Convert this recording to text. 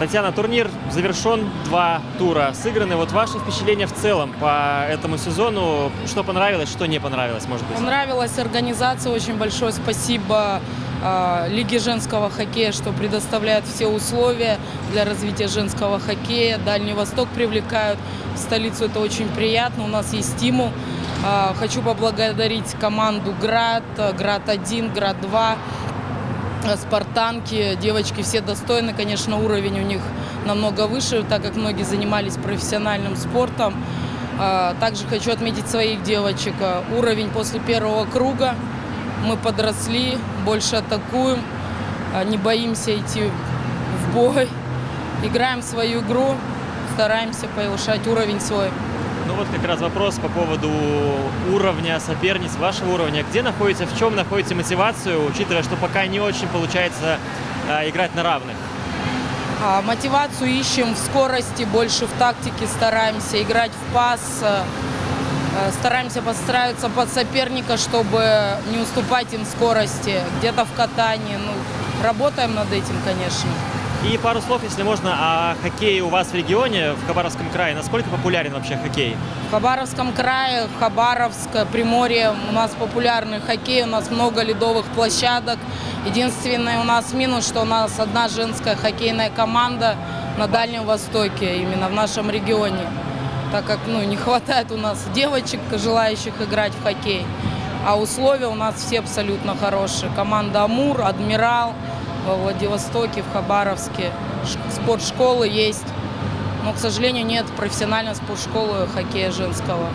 Татьяна, турнир завершен, 2 тура сыграны. Вот ваши впечатления в целом по этому сезону? Что понравилось, что не понравилось, может быть? Понравилась организация, очень большое спасибо Лиге женского хоккея, что предоставляет все условия для развития женского хоккея. Дальний Восток привлекают в столицу, это очень приятно, у нас есть стимул. Хочу поблагодарить команду «Град», «Град-1», «Град-2», «Спартанки». Девочки все достойны, конечно, уровень у них намного выше, так как многие занимались профессиональным спортом. Также хочу отметить своих девочек. Уровень после первого круга. Мы подросли, больше атакуем, не боимся идти в бой. Играем свою игру, стараемся повышать уровень свой. Ну вот как раз вопрос по поводу уровня соперниц, вашего уровня. Где находите, в чем находите мотивацию, учитывая, что пока не очень получается играть на равных? Мотивацию ищем в скорости, больше в тактике стараемся играть в пас. Стараемся подстраиваться под соперника, чтобы не уступать им скорости, где-то в катании. Работаем над этим, конечно. И пару слов, если можно, о хоккее у вас в регионе, в Хабаровском крае. Насколько популярен вообще хоккей? В Хабаровском крае, Хабаровск, Приморье у нас популярный хоккей, у нас много ледовых площадок. Единственный у нас минус, что у нас одна женская хоккейная команда на Дальнем Востоке, именно в нашем регионе. Так как не хватает у нас девочек, желающих играть в хоккей. А условия у нас все абсолютно хорошие. Команда «Амур», «Адмирал» во Владивостоке, в Хабаровске. Спортшколы есть. Но, к сожалению, нет профессиональной спортшколы хоккея женского.